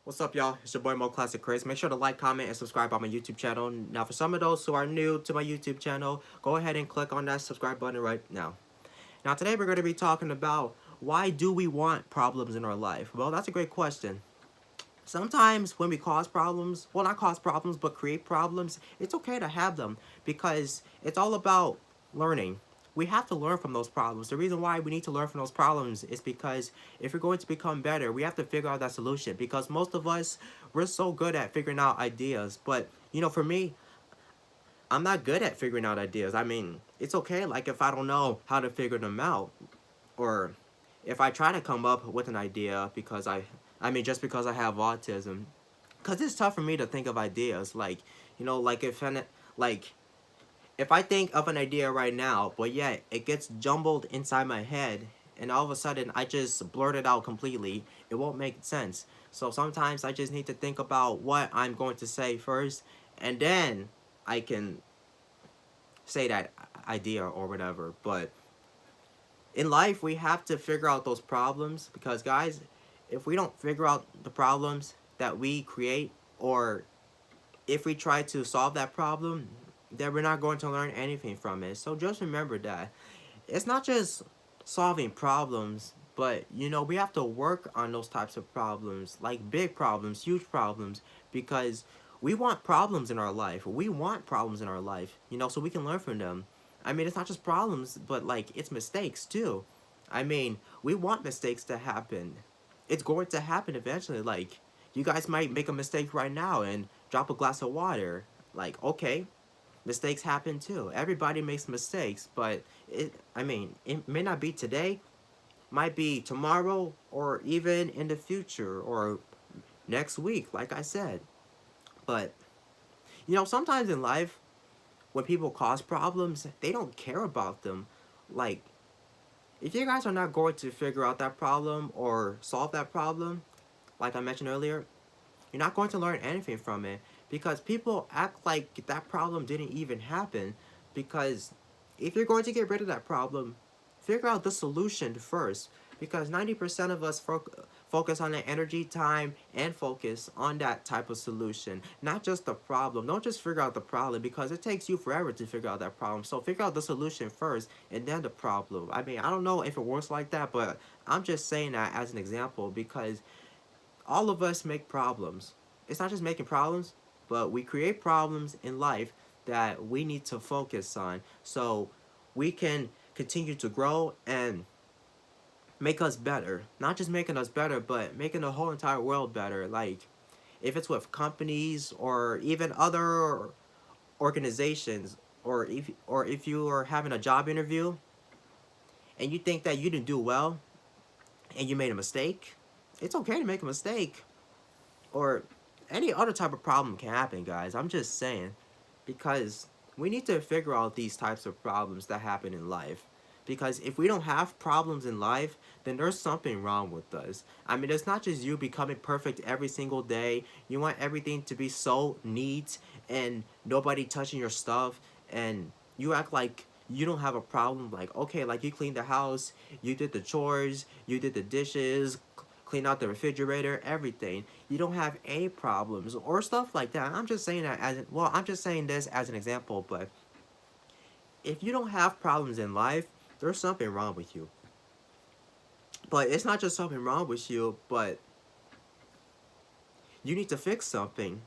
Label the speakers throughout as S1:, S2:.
S1: What's up, y'all? It's your boy Mo Classic Chris. Make sure to like, comment, and subscribe on my YouTube channel. Now, for some of those who are new to my YouTube channel, go ahead and click on that subscribe button right now. Now, today we're going to be talking about why do we want problems in our life? Well, that's a great question. Sometimes when we cause problems, well, not cause problems, but create problems, it's okay to have them because it's all about learning. We have to learn from those problems. The reason why we need to learn from those problems is because if we're going to become better, we have to figure out that solution because most of us, we're so good at figuring out ideas. But, for me, I'm not good at figuring out ideas. I mean, it's okay, like, if I don't know how to figure them out, or if I try to come up with an idea because just because I have autism, because it's tough for me to think of ideas, like, like like, if I think of an idea right now, but yet it gets jumbled inside my head, and all of a sudden I just blurt it out completely, it won't make sense. So sometimes I just need to think about what I'm going to say first, and then I can say that idea or whatever. But in life, we have to figure out those problems because, guys, if we don't figure out the problems that we create, or if we try to solve that problem, then we're not going to learn anything from it. So just remember that it's not just solving problems, but we have to work on those types of problems, like big problems, huge problems, because we want problems in our life. We want problems in our life, so we can learn from them. I mean, it's not just problems, but like it's mistakes too. I mean, we want mistakes to happen. It's going to happen eventually. Like, you guys might make a mistake right now and drop a glass of water. Like, okay, mistakes happen too. Everybody makes mistakes, but it may not be today, might be tomorrow, or even in the future, or next week, like I said. But, sometimes in life, when people cause problems, they don't care about them. Like, if you guys are not going to figure out that problem or solve that problem, like I mentioned earlier, you're not going to learn anything from it because people act like that problem didn't even happen. Because if you're going to get rid of that problem, figure out the solution first. Because 90% of us focus on the energy, time, and focus on that type of solution, not just the problem. Don't just figure out the problem because it takes you forever to figure out that problem. So figure out the solution first and then the problem. I mean, I don't know if it works like that, but I'm just saying that as an example because all of us make problems. It's not just making problems, but we create problems in life that we need to focus on so we can continue to grow and make us better. Not just making us better, but making the whole entire world better. Like, if it's with companies or even other organizations, or if you are having a job interview and you think that you didn't do well and you made a mistake, it's okay to make a mistake. Or any other type of problem can happen, guys. I'm just saying, because we need to figure out these types of problems that happen in life. Because if we don't have problems in life, then there's something wrong with us. I mean, it's not just you becoming perfect every single day. You want everything to be so neat and nobody touching your stuff, and you act like you don't have a problem. Like, okay, like you cleaned the house, you did the chores, you did the dishes, clean out the refrigerator, everything. You don't have any problems or stuff like that. I'm just saying that I'm just saying this as an example, but if you don't have problems in life, there's something wrong with you. But it's not just something wrong with you, but you need to fix something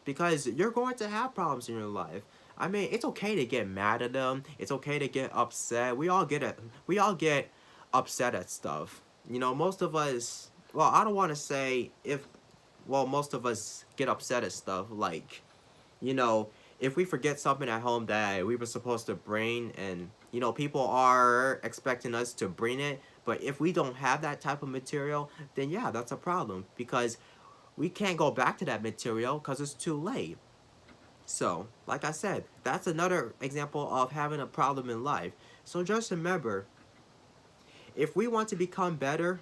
S1: because you're going to have problems in your life. I mean, it's okay to get mad at them. It's okay to get upset. We all get upset at stuff. Most of us, well, I don't want to say if, well, most of us get upset at stuff like, you know, if we forget something at home that we were supposed to bring, and people are expecting us to bring it, but if we don't have that type of material, then yeah, that's a problem because we can't go back to that material because it's too late. So, like I said, that's another example of having a problem in life. So just remember, if we want to become better,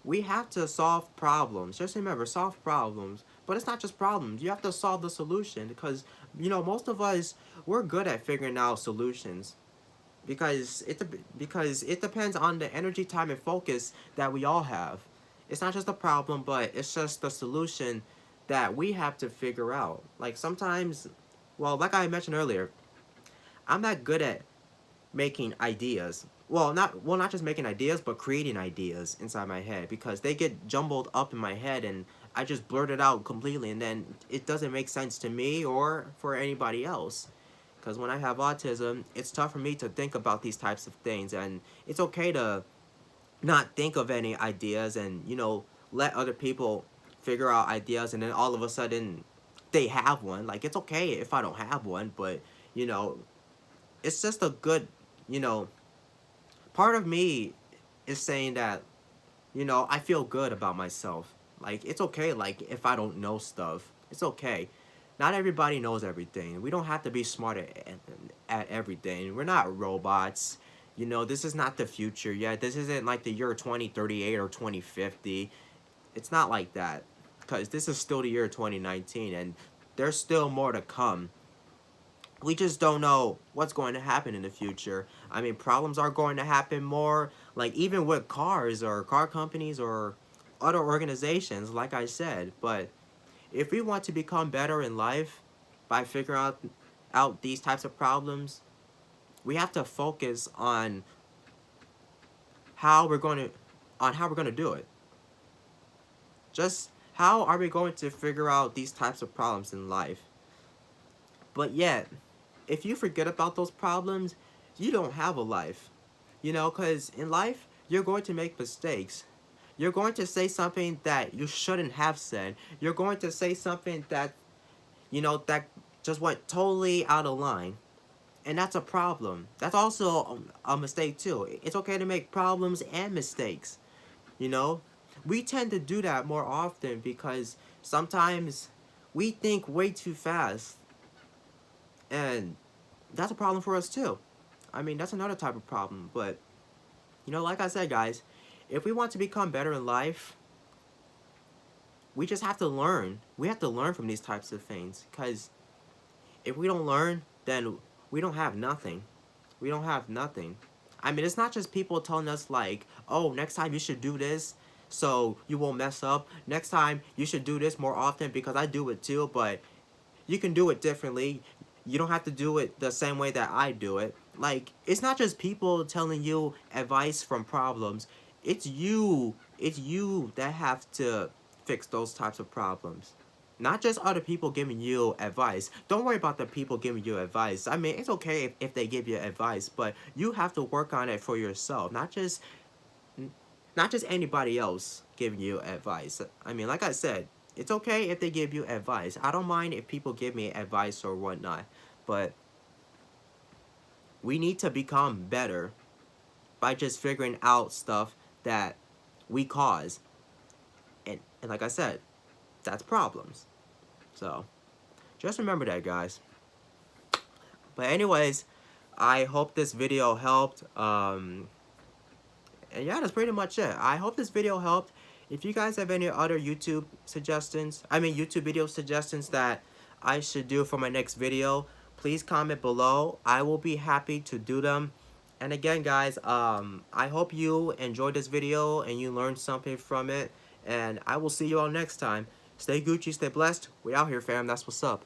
S1: we have to solve problems. Just remember, solve problems. But it's not just problems. You have to solve the solution because, most of us, we're good at figuring out solutions because it depends on the energy, time, and focus that we all have. It's not just a problem, but it's just the solution that we have to figure out. Like sometimes, well, like I mentioned earlier, I'm not good at making ideas. Well, not just making ideas, but creating ideas inside my head, because they get jumbled up in my head and I just blurt it out completely, and then it doesn't make sense to me or for anybody else. Because when I have autism, it's tough for me to think about these types of things, and it's okay to not think of any ideas and, let other people figure out ideas, and then all of a sudden they have one. Like, it's okay if I don't have one, but, you know, it's just a good, you know, part of me is saying that, I feel good about myself. Like, it's okay, like, if I don't know stuff. It's okay. Not everybody knows everything. We don't have to be smart at everything. We're not robots. This is not the future yet. This isn't like the year 2038 or 2050. It's not like that. Because this is still the year 2019, and there's still more to come. We just don't know what's going to happen in the future. I mean, problems are going to happen more, like even with cars or car companies or other organizations, like I said. But if we want to become better in life by figuring out these types of problems, we have to focus on how we're going to do it. Just how are we going to figure out these types of problems in life? But yet, if you forget about those problems, you don't have a life. Because in life, you're going to make mistakes. You're going to say something that you shouldn't have said. You're going to say something that, that just went totally out of line. And that's a problem. That's also a mistake too. It's okay to make problems and mistakes. You know? We tend to do that more often because sometimes we think way too fast. And that's a problem for us too. I mean, that's another type of problem. But, like I said, guys, if we want to become better in life, we just have to learn. We have to learn from these types of things. Because if we don't learn, then we don't have nothing. We don't have nothing. I mean, it's not just people telling us like, oh, next time you should do this so you won't mess up. Next time you should do this more often because I do it too, but you can do it differently. You don't have to do it the same way that I do it. Like, it's not just people telling you advice from problems. It's you. It's you that have to fix those types of problems. Not just other people giving you advice. Don't worry about the people giving you advice. I mean, it's okay if they give you advice, but you have to work on it for yourself. Not just anybody else giving you advice. I mean, like I said, it's okay if they give you advice. I don't mind if people give me advice or whatnot. But we need to become better by just figuring out stuff that we cause. And like I said, that's problems. So, just remember that, guys. But anyways, I hope this video helped. And yeah, that's pretty much it. I hope this video helped. If you guys have any other YouTube video suggestions that I should do for my next video, please comment below. I will be happy to do them. And again, guys, I hope you enjoyed this video and you learned something from it. And I will see you all next time. Stay Gucci, stay blessed. We out here, fam. That's what's up.